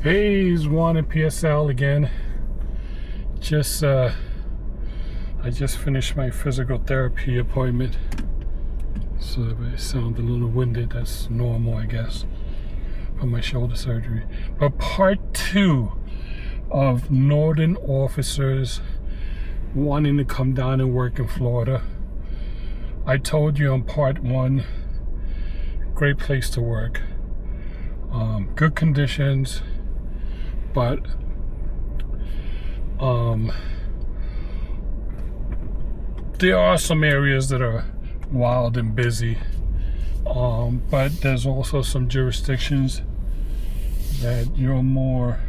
Hey, it's Juan at PSL again. I just finished my physical therapy appointment. So if I sound a little winded, that's normal, I guess, from my shoulder surgery. But part 2 of Northern officers wanting to come down and work in Florida. I told you on part 1, great place to work. Good conditions, but there are some areas that are wild and busy, but there's also some jurisdictions that you're more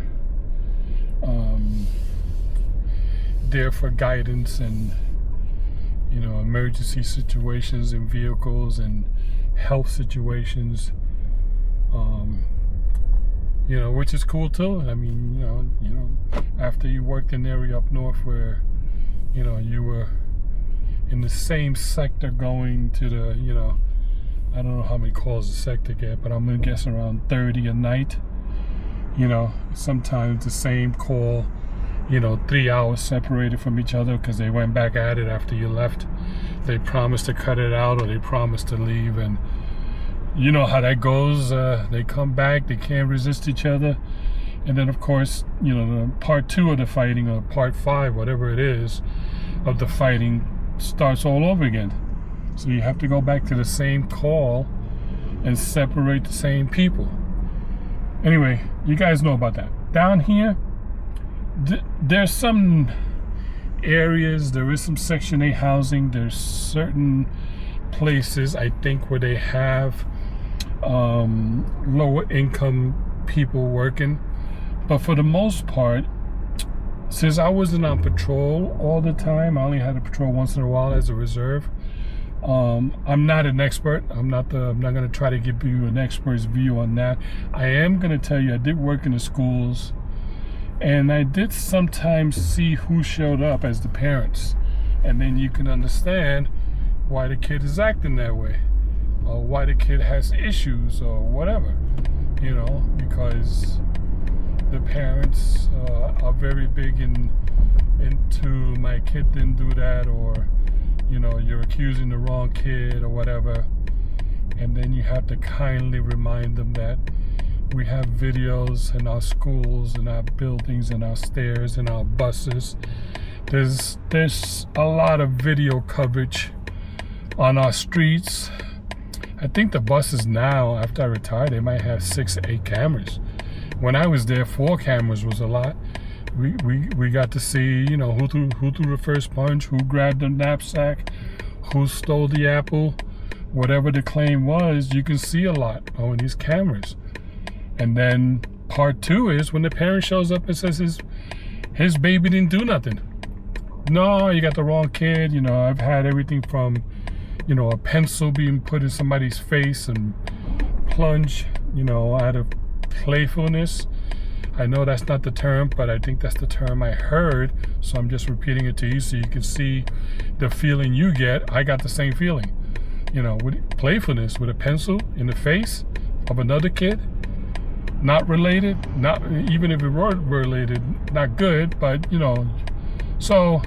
there for guidance and emergency situations and vehicles and health situations, which is cool too. I mean, after you worked in an area up north where you were in the same sector going to the, I don't know how many calls the sector get, but I'm gonna guess around 30 a night. Sometimes the same call, 3 hours separated from each other because they went back at it after you left. They promised to cut it out or they promised to leave, and you know how that goes. They come back, they can't resist each other, and then of course, the part 2 of the fighting, or part 5, whatever it is, of the fighting starts all over again. So you have to go back to the same call and separate the same people. Anyway, you guys know about that. Down here, there's some areas, there is some Section 8 housing. There's certain places, I think, where they have lower income people working. But for the most part, since I wasn't on patrol all the time, I only had to patrol once in a while as a reserve. I'm not an expert. I'm not going to try to give you an expert's view on that. I am going to tell you I did work in the schools, and I did sometimes see who showed up as the parents, and then you can understand why the kid is acting that way, or why the kid has issues or whatever, because the parents are very big into my kid didn't do that, or you're accusing the wrong kid or whatever. And then you have to kindly remind them that we have videos in our schools, in our buildings, in our stairs, in our buses. There's a lot of video coverage on our streets. I think the buses now, after I retired, they might have 6 or 8 cameras. When I was there, 4 cameras was a lot. We got to see, who threw the first punch, who grabbed the knapsack, who stole the apple, whatever the claim was. You can see a lot on these cameras. And then part 2 is when the parent shows up and says his baby didn't do nothing. No, you got the wrong kid. I've had everything from, a pencil being put in somebody's face and plunge, out of playfulness. I know that's not the term, but I think that's the term I heard, so I'm just repeating it to you so you can see the feeling you get. I got the same feeling, with playfulness, with a pencil in the face of another kid, not related, not even if it were related, not good, but so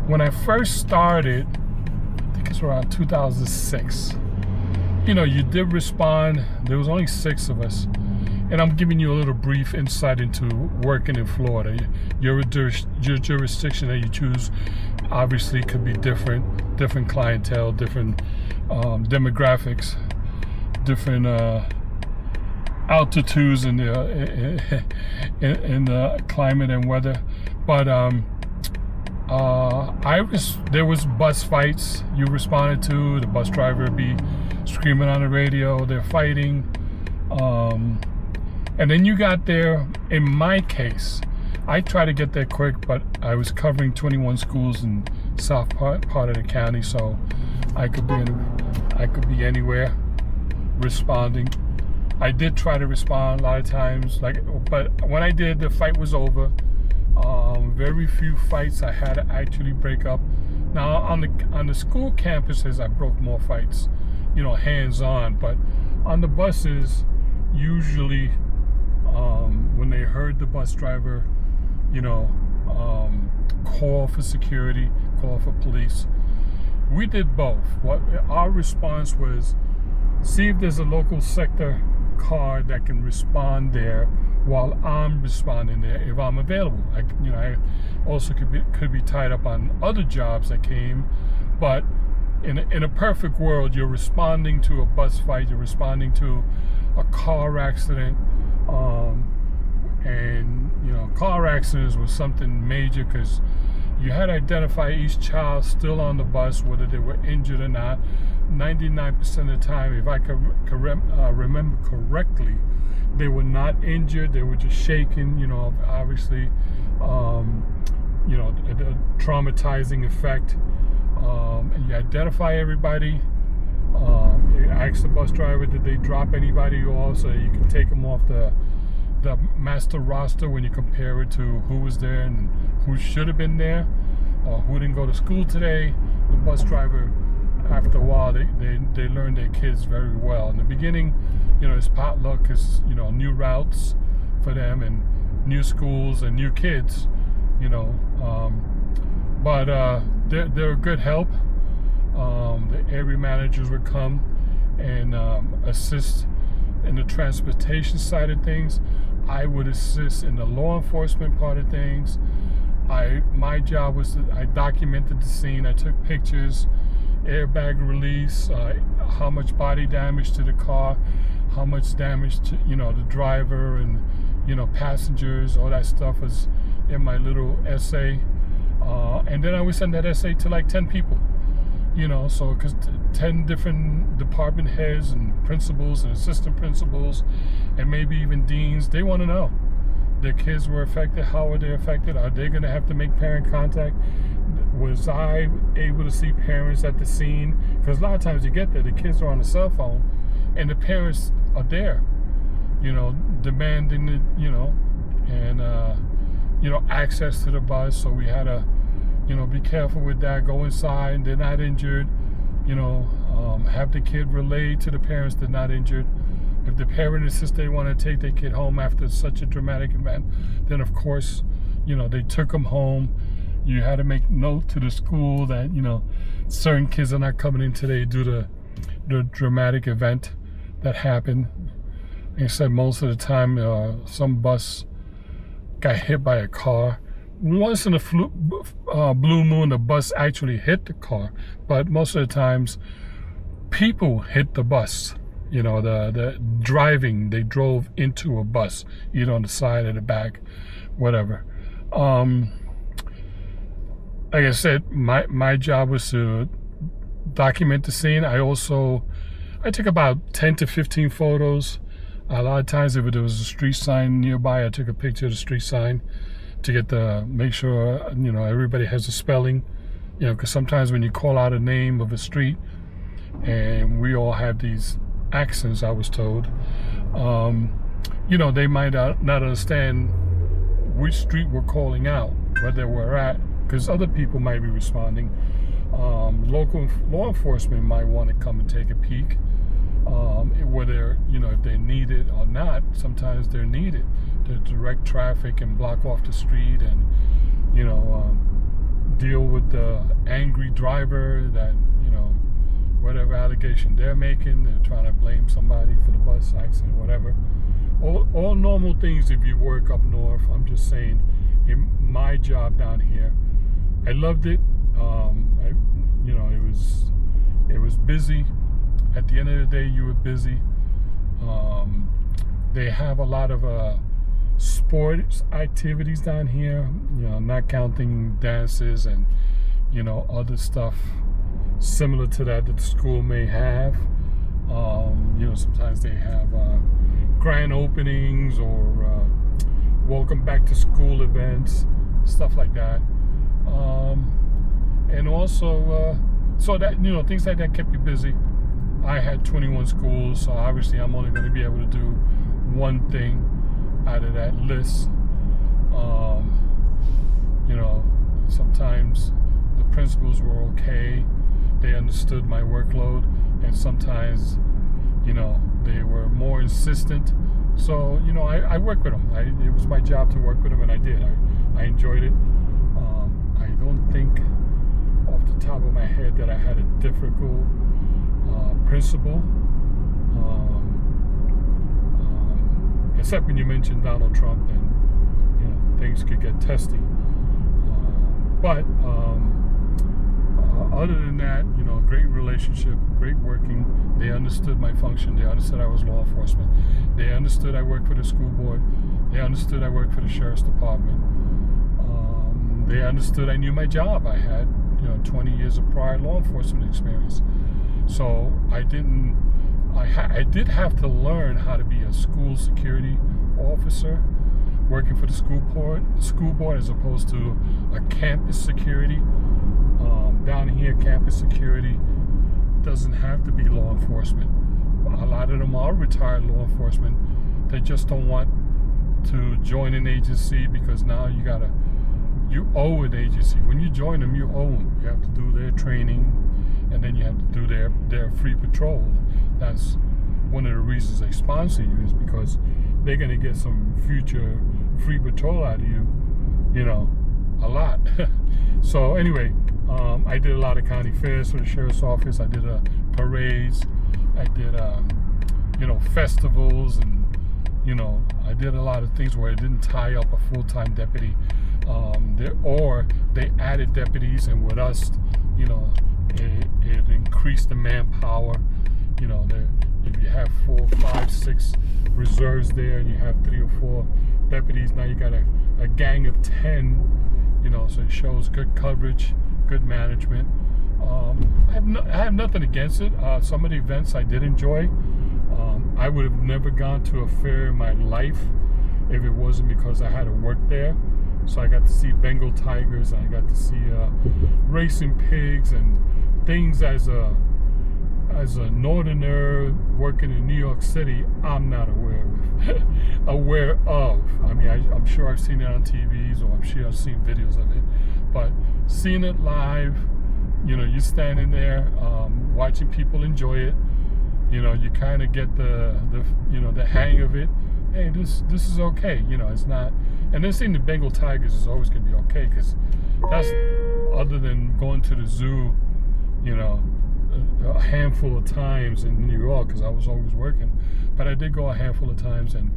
when I first started, I think it's around 2006. You did respond. There was only 6 of us, and I'm giving you a little brief insight into working in Florida. Your jurisdiction that you choose obviously could be different clientele, different demographics, different altitudes in the climate and weather. But there was bus fights you responded to. The bus driver would be screaming on the radio, they're fighting, and then you got there. In my case, I tried to get there quick, but I was covering 21 schools in south part of the county, so I could be anywhere responding. I did try to respond a lot of times, but when I did, the fight was over. Very few fights I had to actually break up. Now on the school campuses, I broke more fights, hands-on. But on the buses, usually when they heard the bus driver, call for security, call for police, we did both. What our response was, see if there's a local sector car that can respond there while I'm responding there if I'm available. I also could be tied up on other jobs that came, but in a perfect world, you're responding to a bus fight, you're responding to a car accident, and car accidents was something major because you had to identify each child still on the bus, whether they were injured or not. 99% of the time, if I can remember correctly, they were not injured. They were just shaken. Obviously, the traumatizing effect. And you identify everybody. You ask the bus driver, did they drop anybody off, so you can take them off the master roster when you compare it to who was there and who should have been there, or who didn't go to school today. The bus driver, after a while, they learn their kids very well. In the beginning, it's potluck, because new routes for them and new schools and new kids, but they're a good help. The area managers would come and assist in the transportation side of things. I would assist in the law enforcement part of things. My job was I documented the scene. I took pictures, airbag release, how much body damage to the car, how much damage to the driver and passengers. All that stuff was in my little essay, and then I would send that essay to like 10 people. So because 10 different department heads and principals and assistant principals and maybe even deans, they want to know their kids were affected. How are they affected? Are they going to have to make parent contact? Was I able to see parents at the scene? Because a lot of times you get there, the kids are on the cell phone and the parents are there, demanding it, and access to the bus. So we had to be careful with that. Go inside, they're not injured. Have the kid relayed to the parents they're not injured. If the parent insists they want to take their kid home after such a dramatic event, then of course, they took them home. You had to make note to the school that, certain kids are not coming in today due to the dramatic event that happened. Like I said, most of the time, some bus got hit by a car. Once in a blue moon, the bus actually hit the car, but most of the times, people hit the bus. The driving, they drove into a bus, either on the side or the back, whatever. Like I said, my job was to document the scene. I took about 10 to 15 photos. A lot of times, if there was a street sign nearby, I took a picture of the street sign to make sure everybody has a spelling, because sometimes when you call out a name of a street, and we all have these accents, I was told, they might not understand which street we're calling out, whether we're at, because other people might be responding. Local law enforcement might want to come and take a peek, whether if they need it or not. Sometimes they're needed to direct traffic and block off the street and deal with the angry driver that whatever allegation they're making, they're trying to blame somebody for the bus accident, whatever. All normal things if you work up north. I'm just saying, in my job down here, I loved it. It was busy. At the end of the day, you were busy. They have a lot of sports activities down here, not counting dances and other stuff similar to that the school may have. Sometimes they have grand openings or welcome back to school events, stuff like that. And also, so that things like that kept you busy. I had 21 schools, so obviously I'm only going to be able to do one thing out of that list. Sometimes the principals were okay. They understood my workload, and sometimes, They were more insistent. So, I worked with them. It was my job to work with them, and I did. I enjoyed it. I don't think off the top of my head that I had a difficult principal. Except when you mentioned Donald Trump, then things could get testy. But other than that, great relationship, great working. They understood my function. They understood I was law enforcement. They understood I worked for the school board. They understood I worked for the sheriff's department. They understood I knew my job. I had 20 years of prior law enforcement experience. So I did have to learn how to be a school security officer, working for the school board as opposed to a campus security. Down here, campus security doesn't have to be law enforcement. A lot of them are retired law enforcement. They just don't want to join an agency because now you owe an agency. When you join them, you owe them. You have to do their training, and then you have to do their free patrol. That's one of the reasons they sponsor you, is because they're going to get some future free patrol out of you, a lot. So anyway, I did a lot of county fairs for the sheriff's office. I did parades. I did, festivals, and, I did a lot of things where it didn't tie up a full-time deputy. Or they added deputies, and with us, it increased the manpower. If you have 4, 5, 6 reserves there, and you have 3 or 4 deputies, now you got a gang of 10. So it shows good coverage, good management. I have nothing against it. Some of the events I did enjoy. I would have never gone to a fair in my life if it wasn't because I had to work there. So I got to see Bengal tigers, and I got to see racing pigs and things as a northerner working in New York City, I'm not aware of. I mean, I'm sure I've seen it on TVs, or I'm sure I've seen videos of it, but seeing it live, you're standing there, watching people enjoy it. You kind of get the hang of it. Hey, this is okay. It's not. And then seeing the Bengal tigers is always going to be okay, because that's, other than going to the zoo, a handful of times in New York, because I was always working, but I did go a handful of times, and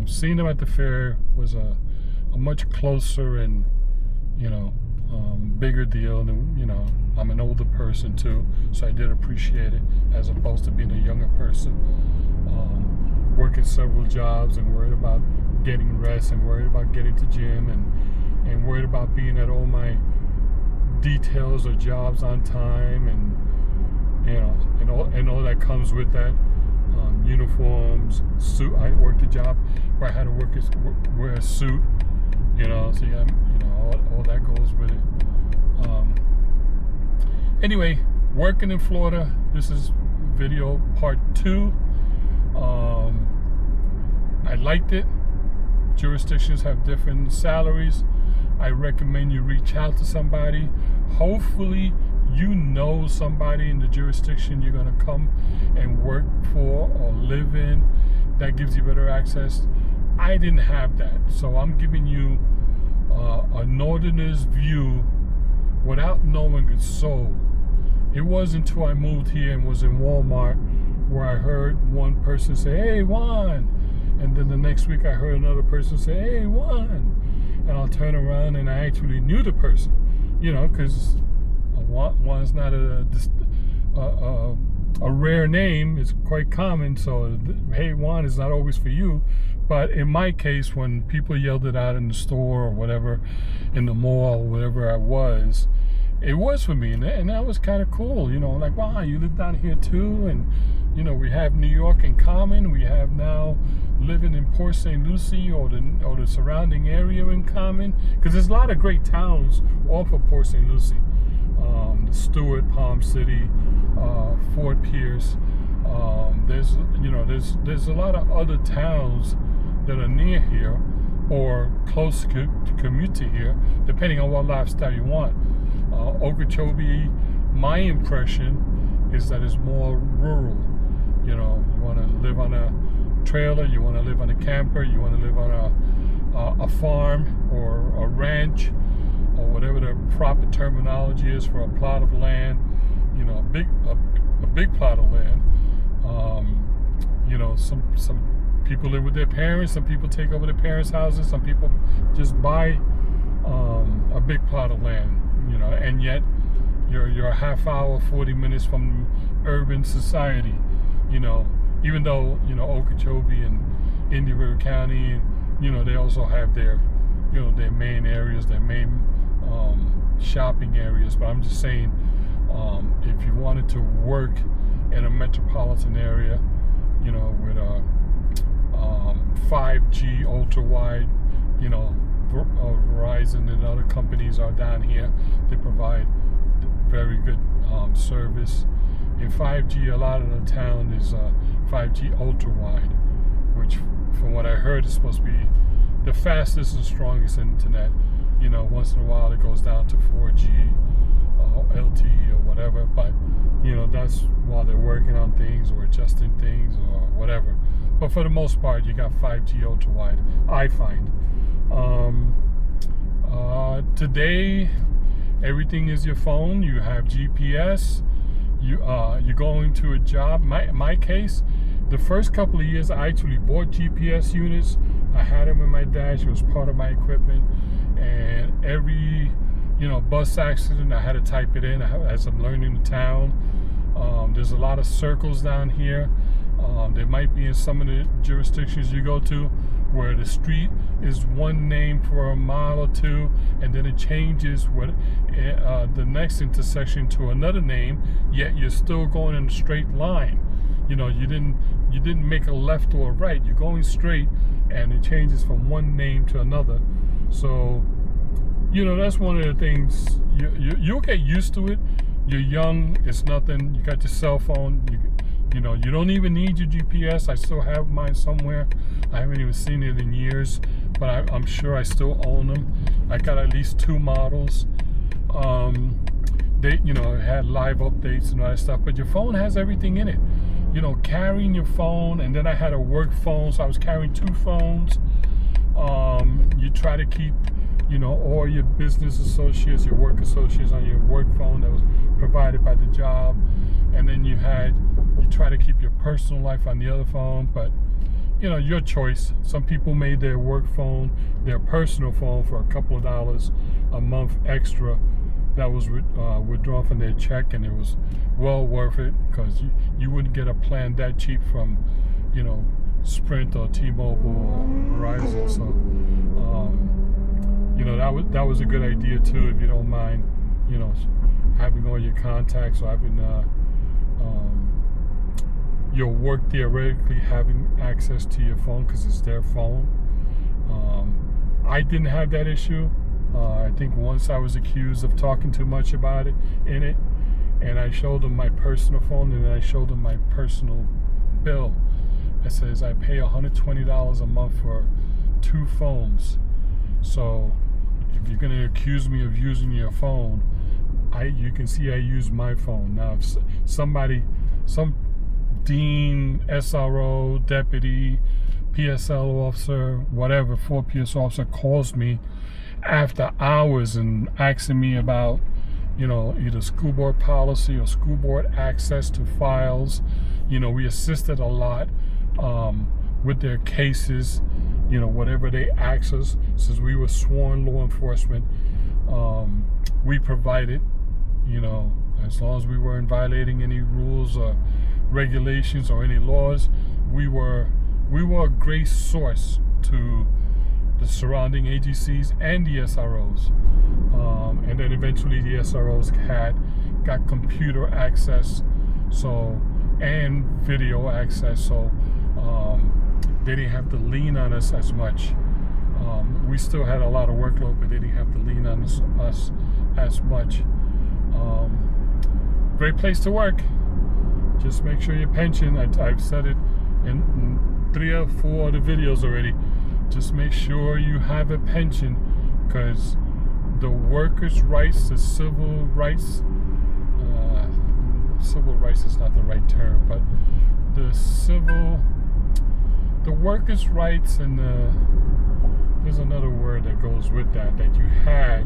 seeing them at the fair was a much closer and bigger deal. And I'm an older person too, so I did appreciate it, as opposed to being a younger person, working several jobs and worried about getting rest, and worried about getting to gym, and worried about being at all my details or jobs on time, and and all that comes with that. Uniforms, suit. I worked a job where I had to wear a suit. So yeah, all that goes with it. Anyway, working in Florida. This is video part 2. I liked it. Jurisdictions have different salaries. I recommend you reach out to somebody. Hopefully somebody in the jurisdiction you're going to come and work for or live in. That gives you better access. I didn't have that, so I'm giving you a northerner's view without knowing a soul. It wasn't until I moved here and was in Walmart where I heard one person say, "Hey, Juan," and then the next week I heard another person say, "Hey, Juan," and I'll turn around and I actually knew the person, because Juan's not a rare name. It's quite common, so "Hey, Juan" is not always for you. But in my case, when people yelled it out in the store or whatever, in the mall, whatever I was, it was for me, and that was kind of cool. Like, wow, you live down here too, and we have New York in common. We have now living in Port St. Lucie or the surrounding area in common, because there's a lot of great towns off of Port St. Lucie. The Stewart, Palm City, Fort Pierce. There's a lot of other towns that are near here or close to commute to here, depending on what lifestyle you want. Okeechobee, my impression is that it's more rural. You know, you want to live on a trailer, you want to live on a camper, you want to live on a farm or a ranch, or whatever the proper terminology is for a plot of land. You know, a big plot of land. You know, some people live with their parents, some people take over their parents' houses, some people just buy a big plot of land. You know, and yet you're a half hour, 40 minutes from urban society. You know, even though, you know, Okeechobee and Indian River County, you know, they also have their, you know, their main areas, their main shopping areas. But I'm just saying, if you wanted to work in a metropolitan area, you know, with 5G ultra wide, you know, Verizon and other companies are down here. They provide very good service. In 5G, a lot of the town is 5G ultra wide, which, from what I heard, is supposed to be the fastest and strongest internet. You know, once in a while it goes down to 4G, LTE or whatever. But you know, that's while they're working on things or adjusting things or whatever. But for the most part, you got 5G ultra wide, I find. Today, everything is your phone. You have GPS. You're going to a job. My case, the first couple of years, I actually bought GPS units. I had them in my dash. It was part of my equipment. And every, you know, bus accident, I had to type it in as I'm learning the town. There's a lot of circles down here. There might be in some of the jurisdictions you go to where the street is one name for a mile or two, and then it changes with the next intersection to another name, yet you're still going in a straight line. You know, you didn't make a left or a right. You're going straight, and it changes from one name to another. So, you know, that's one of the things. You'll get used to it. You're young. It's nothing. You got your cell phone. You know, you don't even need your GPS. I still have mine somewhere. I haven't even seen it in years, but I'm sure I still own them. I got at least 2 models. They, you know, had live updates and all that stuff, but your phone has everything in it. You know, carrying your phone, and then I had a work phone, so I was carrying 2 phones. You try to keep, you know, all your business associates, your work associates on your work phone that was provided by the job, and then you try to keep your personal life on the other phone. But you know, your choice. Some people made their work phone their personal phone for a couple of dollars a month extra that was withdrawn from their check, and it was well worth it, because you wouldn't get a plan that cheap from, you know, Sprint or T-Mobile or Verizon. So you know, that was a good idea too, if you don't mind, you know, having all your contacts, or having your work theoretically having access to your phone because it's their phone. I didn't have that issue. I think once I was accused of talking too much about it, and I showed them my personal phone, and then I showed them my personal bill. It says I pay $120 a month for 2 phones. So if you're going to accuse me of using your phone, you can see I use my phone. Now if some dean, SRO, deputy, PSL officer, whatever, 4PS officer calls me after hours and asking me about, you know, either school board policy or school board access to files. You know, we assisted a lot with their cases, you know, whatever they asked us, since we were sworn law enforcement. We provided, you know, as long as we weren't violating any rules or regulations or any laws, we were a great source to the surrounding agencies and the SROs. And then eventually the SROs got computer access, and video access, so they didn't have to lean on us as much. We still had a lot of workload, but they didn't have to lean on us as much. Great place to work. Just make sure your pension, I've said it in 3 or 4 of the videos already, just make sure you have a pension, because the workers' rights, the civil rights is not the right term, but the workers' rights and there's another word that goes with that you had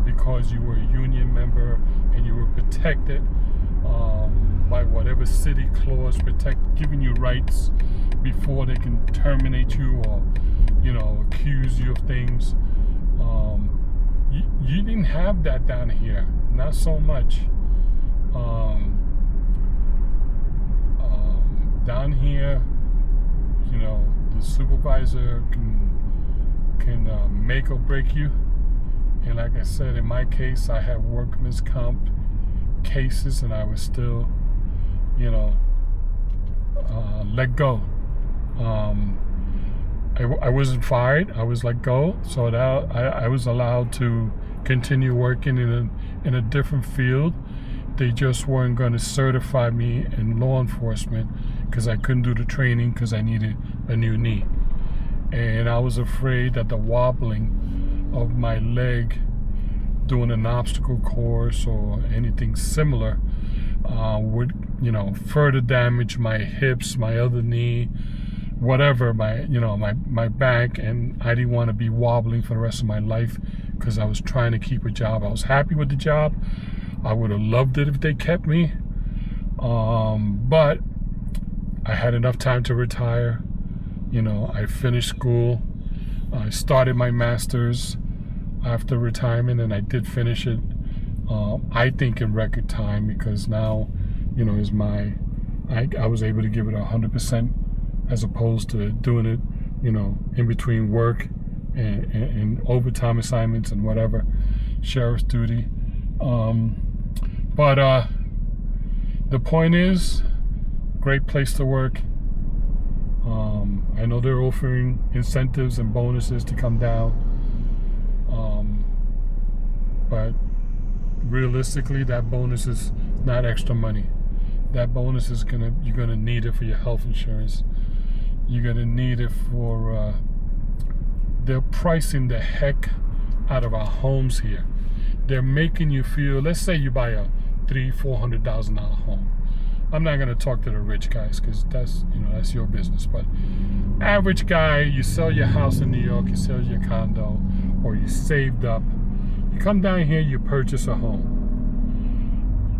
because you were a union member and you were protected by whatever city clause giving you rights before they can terminate you or accuse you of things. You didn't have that down here, not so much. Down here, the supervisor can make or break you. And like I said, in my case, I had workman's comp cases, and I was still, let go. I wasn't fired. I was let go, so that I was allowed to continue working in a different field. They just weren't going to certify me in law enforcement because I couldn't do the training because I needed a new knee. And I was afraid that the wobbling of my leg doing an obstacle course or anything similar would, further damage my hips, my other knee, whatever, my back. And I didn't want to be wobbling for the rest of my life because I was trying to keep a job. I was happy with the job. I would have loved it if they kept me. But I had enough time to retire. I finished school. I started my master's after retirement, and I did finish it, I think, in record time, because now, is I was able to give it 100% as opposed to doing it, in between work and overtime assignments and whatever, sheriff's duty. But the point is, great place to work. I know they're offering incentives and bonuses to come down. But realistically, that bonus is not extra money. That bonus is you're gonna need it for your health insurance. You're gonna need it for they're pricing the heck out of our homes here. They're making you feel, let's say you buy a $300,000-$400,000 home. I'm not gonna talk to the rich guys because that's your business. But average guy, you sell your house in New York, you sell your condo, or you saved up. You come down here, you purchase a home.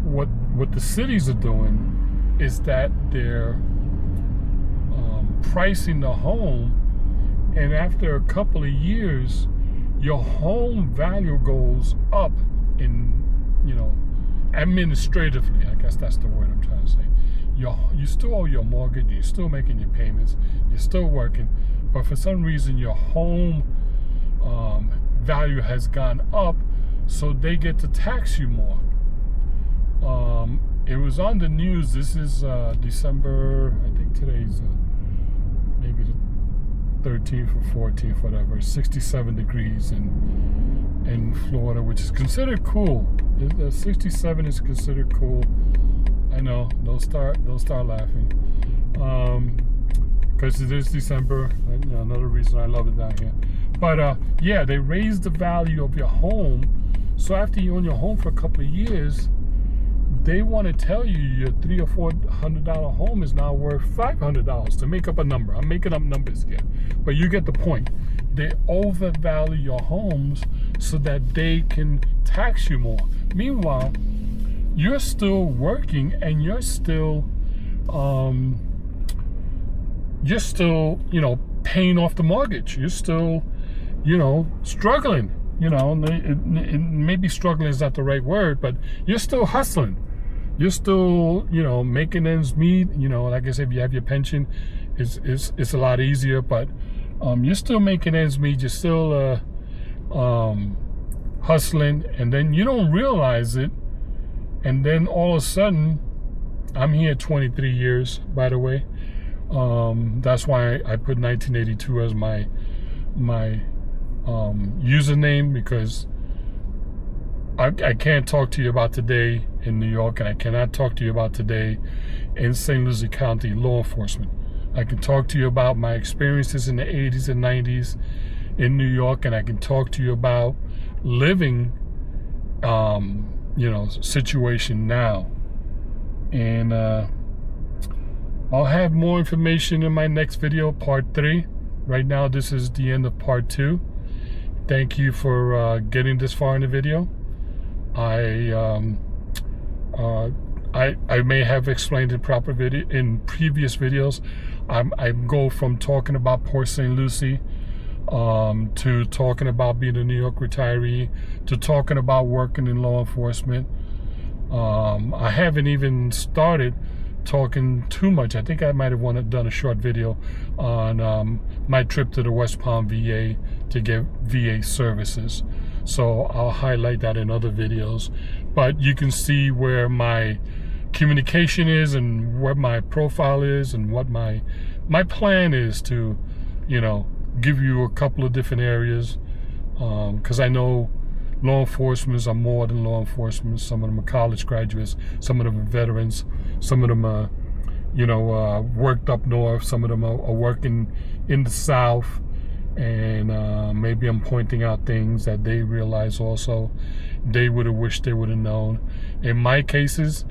What the cities are doing is that they're pricing the home, and after a couple of years, your home value goes up in, administratively. I guess that's the word I'm trying to say. You still owe your mortgage, you're still making your payments, you're still working, but for some reason your home value has gone up, so they get to tax you more. It was on the news. This is December, I think today's maybe the 13th or 14th, whatever. 67 degrees in Florida, which is considered cool. 67 is considered cool. I know, don't start laughing. Because it is December. Another reason I love it down here. But yeah, they raised the value of your home. So after you own your home for a couple of years, they want to tell you your $300 or $400 home is now worth $500 to make up a number. I'm making up numbers here, but you get the point. They overvalue your homes so that they can tax you more. Meanwhile, you're still working and you're still paying off the mortgage. You're still, struggling. Maybe struggling is not the right word, but you're still hustling. You're still, making ends meet. Like I said, if you have your pension, it's a lot easier. But you're still making ends meet. You're still hustling, and then you don't realize it. And then all of a sudden, I'm here 23 years, by the way. That's why I put 1982 as my username, because I can't talk to you about today in New York, and I cannot talk to you about today in St. Lucie County law enforcement. I can talk to you about my experiences in the 80s and 90s in New York, and I can talk to you about living, situation now. And I'll have more information in my next video, part 3. Right now, this is the end of part 2. Thank you for getting this far in the video. I may have explained in previous videos. I go from talking about Port St. Lucie to talking about being a New York retiree to talking about working in law enforcement. I haven't even started talking too much. I think I might have done a short video on my trip to the West Palm VA to get VA services. So I'll highlight that in other videos. But you can see where my communication is and what my profile is and what my plan is to, you know, give you a couple of different areas. Because I know law enforcement are more than law enforcement. Some of them are college graduates. Some of them are veterans. Some of them are, you know, worked up north. Some of them are working in the South. And maybe I'm pointing out things that they realize also they would have wished they would have known. In my case,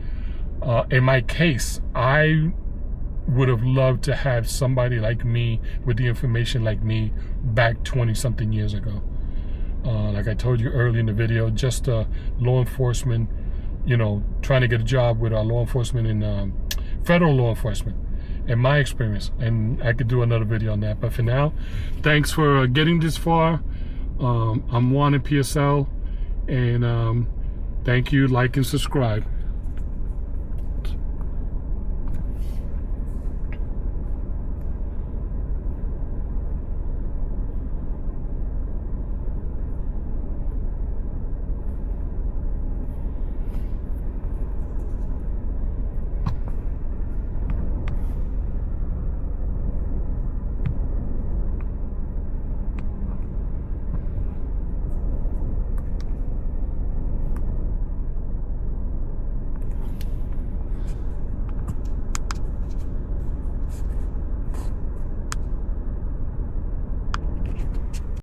I would have loved to have somebody like me with the information like me back 20-something years ago. Like I told you early in the video, just law enforcement, you know, trying to get a job with law enforcement in federal law enforcement, in my experience. And I could do another video on that. But for now, thanks for getting this far. I'm Juan in PSL, and thank you, like and subscribe.